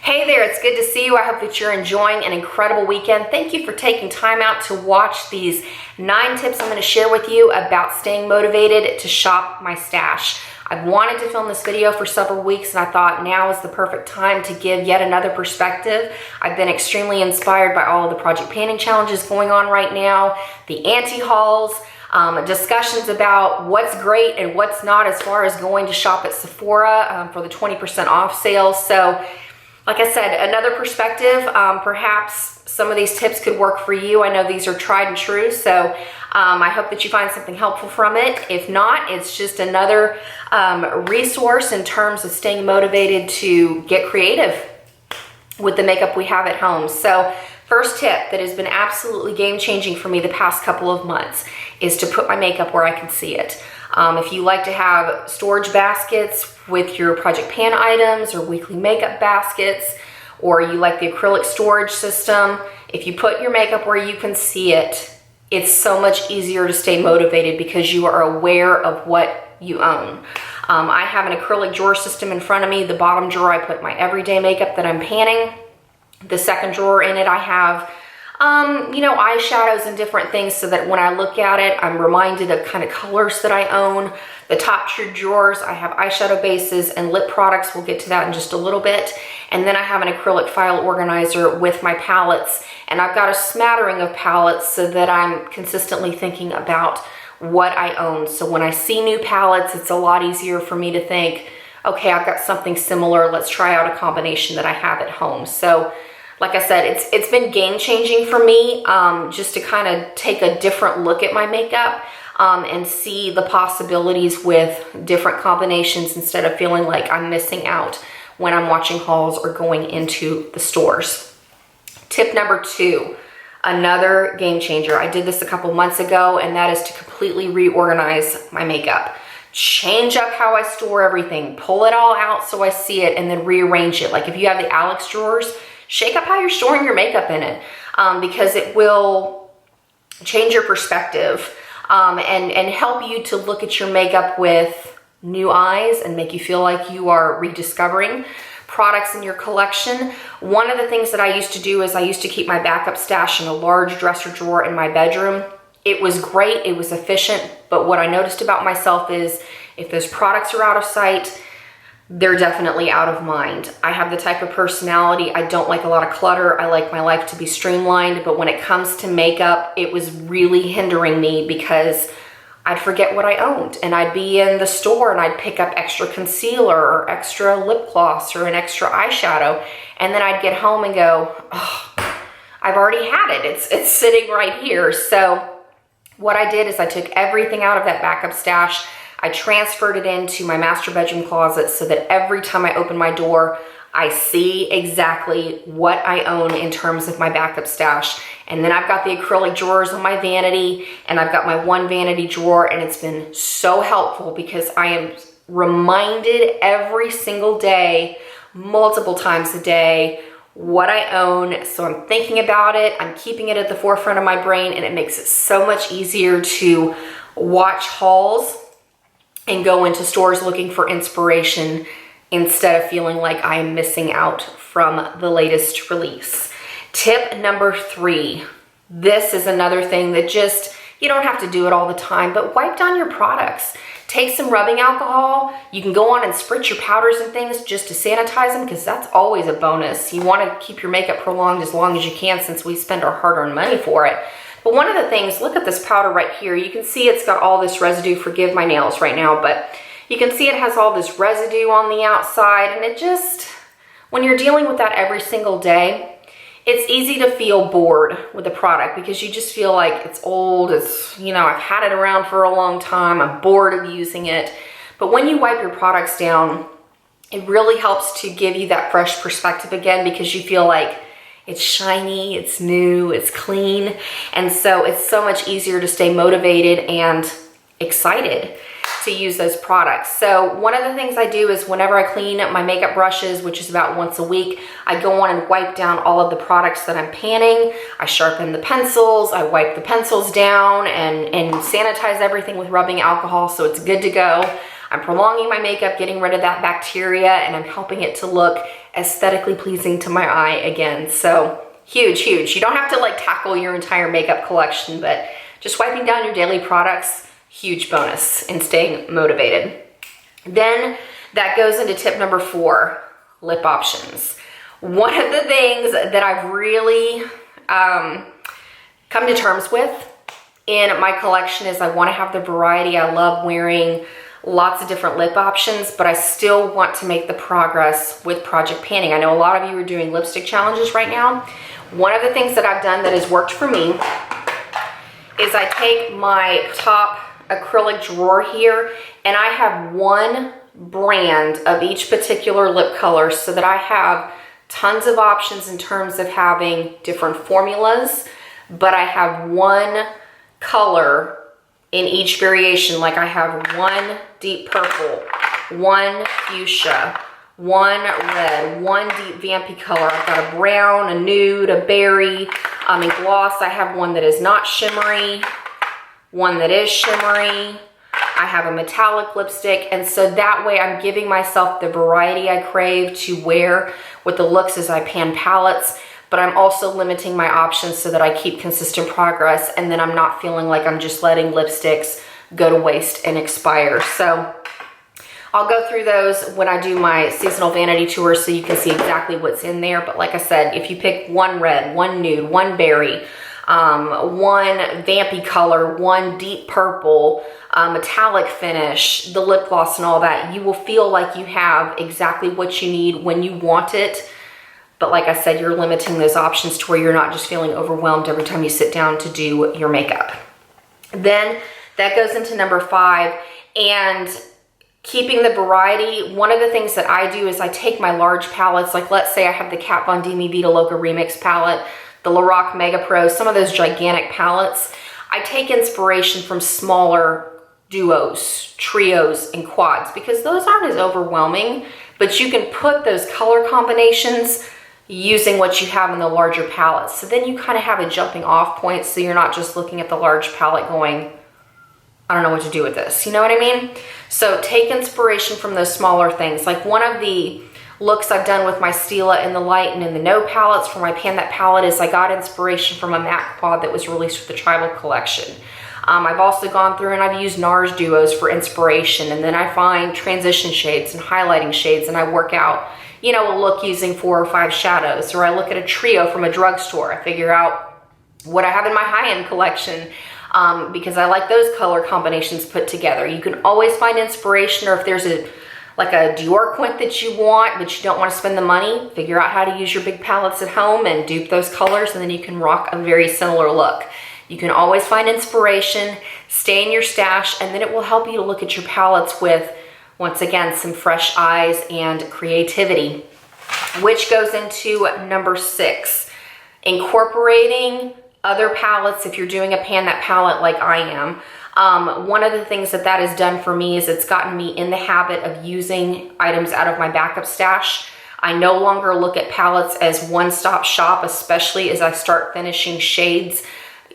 Hey there, it's good to see you. I hope that you're enjoying an incredible weekend. Thank you for taking time out to watch these 9 tips I'm going to share with you about staying motivated to shop my stash. I've wanted to film this video for several weeks and I thought now is the perfect time to give yet another perspective. I've been extremely inspired by all of the project panning challenges going on right now, the anti-hauls, discussions about what's great and what's not as far as going to shop at Sephora for the 20% off sale. So like I said, another perspective, perhaps some of these tips could work for you. I know these are tried and true, so I hope that you find something helpful from it. If not, it's just another resource in terms of staying motivated to get creative with the makeup we have at home. So first tip that has been absolutely game-changing for me the past couple of months is to put my makeup where I can see it. If you like to have storage baskets with your project pan items or weekly makeup baskets, or you like the acrylic storage system, if you put your makeup where you can see it, it's so much easier to stay motivated because you are aware of what you own. I have an acrylic drawer system in front of me. The bottom drawer I put my everyday makeup that I'm panning. The second drawer in it I have eyeshadows and different things so that when I look at it, I'm reminded of kind of colors that I own. The top two drawers, I have eyeshadow bases and lip products. We'll get to that in just a little bit. And then I have an acrylic file organizer with my palettes. And I've got a smattering of palettes so that I'm consistently thinking about what I own. So when I see new palettes, it's a lot easier for me to think, okay, I've got something similar. Let's try out a combination that I have at home. So like I said, it's been game-changing for me just to kind of take a different look at my makeup and see the possibilities with different combinations instead of feeling like I'm missing out when I'm watching hauls or going into the stores. Tip number 2, another game changer. I did this a couple months ago, and that is to completely reorganize my makeup. Change up how I store everything, pull it all out so I see it, and then rearrange it. Like if you have the Alex drawers, shake up how you're storing your makeup in it because it will change your perspective and help you to look at your makeup with new eyes and make you feel like you are rediscovering products in your collection. One of the things that I used to do is I used to keep my backup stash in a large dresser drawer in my bedroom. It was great, it was efficient, but what I noticed about myself is if those products are out of sight, they're definitely out of mind. I have the type of personality, I don't like a lot of clutter. I like my life to be streamlined, but when it comes to makeup, it was really hindering me because I'd forget what I owned and I'd be in the store and I'd pick up extra concealer or extra lip gloss or an extra eyeshadow. And then I'd get home and go, oh, I've already had it. It's sitting right here. So what I did is I took everything out of that backup stash. I transferred it into my master bedroom closet so that every time I open my door, I see exactly what I own in terms of my backup stash. And then I've got the acrylic drawers on my vanity and I've got my one vanity drawer, and it's been so helpful because I am reminded every single day, multiple times a day, what I own. So I'm thinking about it, I'm keeping it at the forefront of my brain, and it makes it so much easier to watch hauls and go into stores looking for inspiration instead of feeling like I am missing out from the latest release. Tip number 3. This is another thing that you don't have to do it all the time, but wipe down your products. Take some rubbing alcohol. You can go on and spritz your powders and things just to sanitize them because that's always a bonus. You want to keep your makeup prolonged as long as you can since we spend our hard-earned money for it. But one of the things, look at this powder right here. You can see it's got all this residue. Forgive my nails right now, but you can see it has all this residue on the outside, and it just, when you're dealing with that every single day, it's easy to feel bored with the product because you just feel like it's old, I've had it around for a long time, I'm bored of using it. But when you wipe your products down, it really helps to give you that fresh perspective again because you feel like it's shiny, it's new, it's clean. And so it's so much easier to stay motivated and excited to use those products. So one of the things I do is whenever I clean my makeup brushes, which is about once a week, I go on and wipe down all of the products that I'm panning. I sharpen the pencils, I wipe the pencils down and sanitize everything with rubbing alcohol so it's good to go. I'm prolonging my makeup, getting rid of that bacteria, and I'm helping it to look aesthetically pleasing to my eye again. So huge, huge. You don't have to like tackle your entire makeup collection, but just wiping down your daily products, huge bonus in staying motivated. Then that goes into tip number 4, lip options. One of the things that I've really come to terms with in my collection is I want to have the variety. I love wearing lots of different lip options, but I still want to make the progress with project panning. I know a lot of you are doing lipstick challenges right now. One of the things that I've done that has worked for me is I take my top acrylic drawer here and I have one brand of each particular lip color so that I have tons of options in terms of having different formulas, but I have one color in each variation. Like I have one deep purple, one fuchsia, one red, one deep vampy color. I've got a brown, a nude, a berry. In gloss, I have one that is not shimmery, one that is shimmery. I have a metallic lipstick, and so that way I'm giving myself the variety I crave to wear with the looks as I pan palettes, but I'm also limiting my options so that I keep consistent progress, and then I'm not feeling like I'm just letting lipsticks go to waste and expire. So I'll go through those when I do my seasonal vanity tour so you can see exactly what's in there. But like I said, if you pick one red, one nude, one berry, one vampy color, one deep purple, metallic finish, the lip gloss and all that, you will feel like you have exactly what you need when you want it. But like I said, you're limiting those options to where you're not just feeling overwhelmed every time you sit down to do your makeup. Then that goes into number 5, and keeping the variety. One of the things that I do is I take my large palettes, like let's say I have the Kat Von D Me Vita Loca Remix palette, the Lorac Mega Pro, some of those gigantic palettes. I take inspiration from smaller duos, trios, and quads because those aren't as overwhelming, but you can put those color combinations using what you have in the larger palettes. So then you kind of have a jumping off point so you're not just looking at the large palette going, I don't know what to do with this. You know what I mean? So take inspiration from those smaller things. Like one of the looks I've done with my Stila in the light and in the no palettes for my Pan That palette is I got inspiration from a matte quad that was released with the Tribal collection. I've also gone through and I've used NARS duos for inspiration, and then I find transition shades and highlighting shades, and I work out, you know, a look using 4 or 5 shadows, or I look at a trio from a drugstore. I figure out what I have in my high-end collection because I like those color combinations put together. You can always find inspiration, or if there's like a Dior quint that you want, but you don't want to spend the money, figure out how to use your big palettes at home and dupe those colors, and then you can rock a very similar look. You can always find inspiration, stay in your stash, and then it will help you to look at your palettes with, once again, some fresh eyes and creativity, which goes into number 6, incorporating other palettes. If you're doing a Pan That palette like I am, one of the things that has done for me is it's gotten me in the habit of using items out of my backup stash. I no longer look at palettes as one-stop shop, especially as I start finishing shades.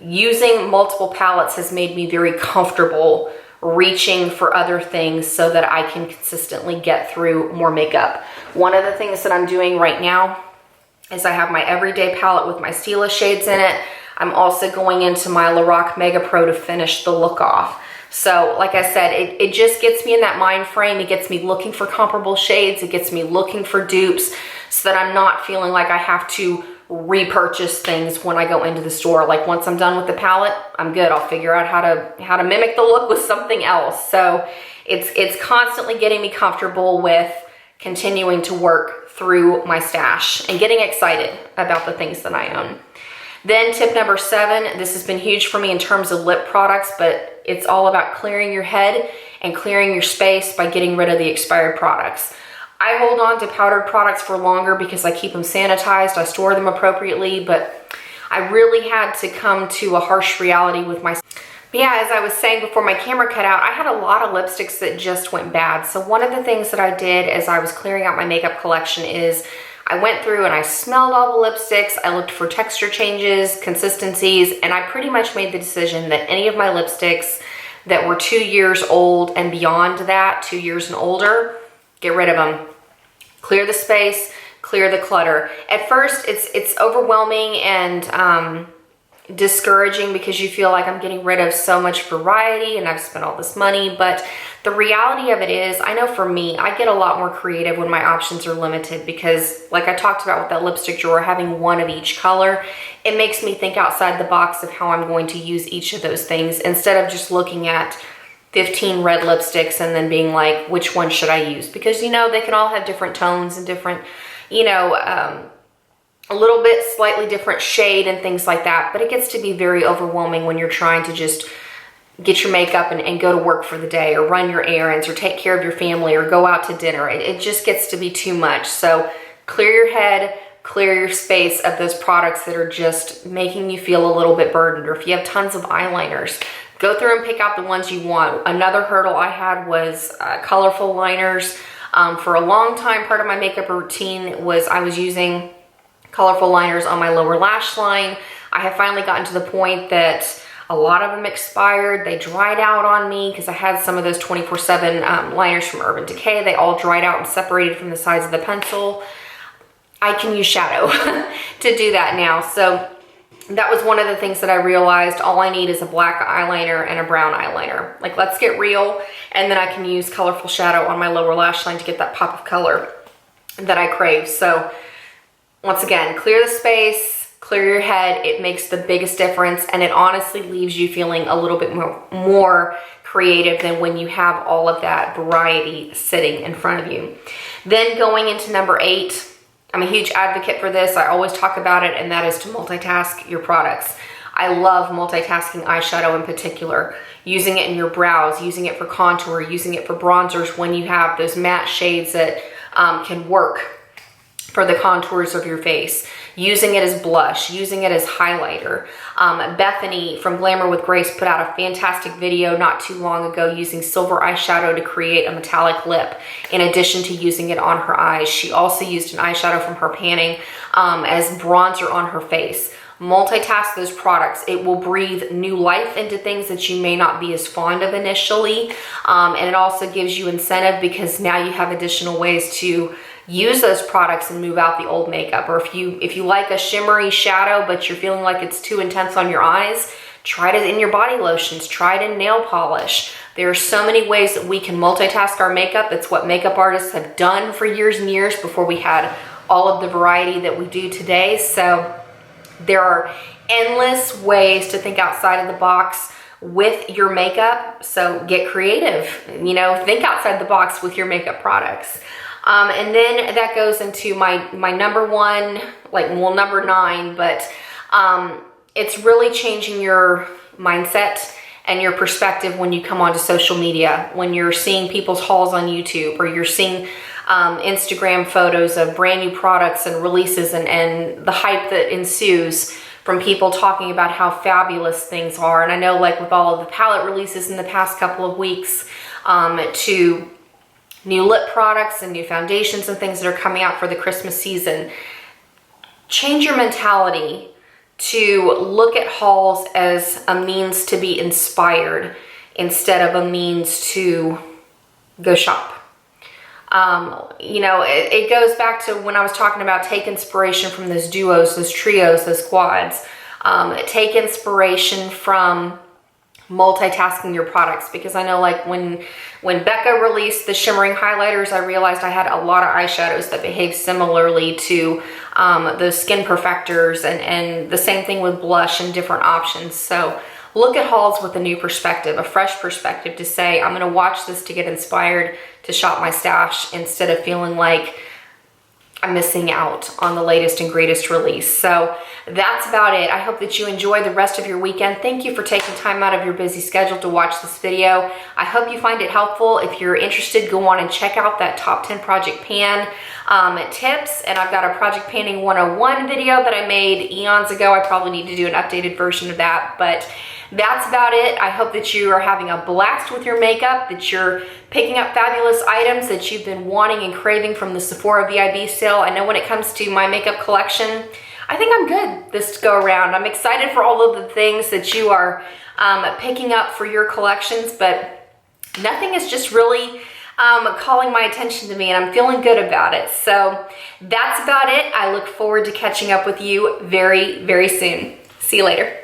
Using multiple palettes has made me very comfortable reaching for other things so that I can consistently get through more makeup. One of the things that I'm doing right now is I have my everyday palette with my Stila shades in it. I'm also going into my Lorac Mega Pro to finish the look off. So like I said, it just gets me in that mind frame. It gets me looking for comparable shades. It gets me looking for dupes so that I'm not feeling like I have to repurchase things when I go into the store. Like once I'm done with the palette, I'm good. I'll figure out how to mimic the look with something else. So it's constantly getting me comfortable with continuing to work through my stash and getting excited about the things that I own. Then tip number 7, this has been huge for me in terms of lip products, but it's all about clearing your head and clearing your space by getting rid of the expired products. I hold on to powdered products for longer because I keep them sanitized, I store them appropriately, but I really had to come to a harsh reality with my... Yeah, as I was saying before my camera cut out, I had a lot of lipsticks that just went bad. So one of the things that I did as I was clearing out my makeup collection is I went through and I smelled all the lipsticks, I looked for texture changes, consistencies, and I pretty much made the decision that any of my lipsticks that were 2 years old and beyond that, 2 years and older, get rid of them. Clear the space, clear the clutter. At first, it's overwhelming and discouraging because you feel like I'm getting rid of so much variety and I've spent all this money, but the reality of it is, I know for me, I get a lot more creative when my options are limited because, like I talked about with that lipstick drawer, having one of each color, it makes me think outside the box of how I'm going to use each of those things instead of just looking at 15 red lipsticks and then being like, which one should I use? Because, you know, they can all have different tones and different, you know, a little bit slightly different shade and things like that, but it gets to be very overwhelming when you're trying to just get your makeup and go to work for the day or run your errands or take care of your family or go out to dinner. It just gets to be too much. So clear your head, clear your space of those products that are just making you feel a little bit burdened. Or if you have tons of eyeliners, go through and pick out the ones you want. Another hurdle I had was colorful liners. For a long time, part of my makeup routine was I was using colorful liners on my lower lash line. I have finally gotten to the point that a lot of them expired. They dried out on me because I had some of those 24/7 liners from Urban Decay. They all dried out and separated from the sides of the pencil. I can use shadow to do that now. So that was one of the things that I realized. All I need is a black eyeliner and a brown eyeliner. Like, let's get real. And then I can use colorful shadow on my lower lash line to get that pop of color that I crave. So once again, clear the space, clear your head. It makes the biggest difference, and it honestly leaves you feeling a little bit more creative than when you have all of that variety sitting in front of you. Then going into number 8, I'm a huge advocate for this. I always talk about it, and that is to multitask your products. I love multitasking eyeshadow in particular, using it in your brows, using it for contour, using it for bronzers when you have those matte shades that can work for the contours of your face, using it as blush, using it as highlighter. Bethany from Glamour with Grace put out a fantastic video not too long ago using silver eyeshadow to create a metallic lip in addition to using it on her eyes. She also used an eyeshadow from her panning as bronzer on her face. Multitask those products. It will breathe new life into things that you may not be as fond of initially. And it also gives you incentive because now you have additional ways to use those products and move out the old makeup. Or if you like a shimmery shadow but you're feeling like it's too intense on your eyes, try it in your body lotions, try it in nail polish. There are so many ways that we can multitask our makeup. It's what makeup artists have done for years and years before we had all of the variety that we do today. So there are endless ways to think outside of the box with your makeup. So get creative, you know, think outside the box with your makeup products. And then that goes into my number 1, number 9, but it's really changing your mindset and your perspective when you come onto social media, when you're seeing people's hauls on YouTube, or you're seeing Instagram photos of brand new products and releases and the hype that ensues from people talking about how fabulous things are. And I know, like with all of the palette releases in the past couple of weeks, to new lip products and new foundations and things that are coming out for the Christmas season, change your mentality to look at hauls as a means to be inspired instead of a means to go shop. You know, it goes back to when I was talking about take inspiration from those duos, those trios, those quads. Take inspiration from multitasking your products, because I know, like when Becca released the shimmering highlighters, I realized I had a lot of eyeshadows that behave similarly to those skin perfectors, and the same thing with blush and different options. So look at hauls with a new perspective, a fresh perspective, to say, I'm gonna watch this to get inspired to shop my stash instead of feeling like I'm missing out on the latest and greatest release. So that's about it. I hope that you enjoy the rest of your weekend. Thank you for taking time out of your busy schedule to watch this video. I hope you find it helpful. If you're interested, go on and check out that top 10 project pan tips. And I've got a project panning 101 video that I made eons ago. I probably need to do an updated version of that, but that's about it. I hope that you are having a blast with your makeup, that you're picking up fabulous items that you've been wanting and craving from the Sephora VIB sale. I know when it comes to my makeup collection, I think I'm good this go around. I'm excited for all of the things that you are picking up for your collections, but nothing is just really calling my attention to me, and I'm feeling good about it. So that's about it. I look forward to catching up with you very, very soon. See you later.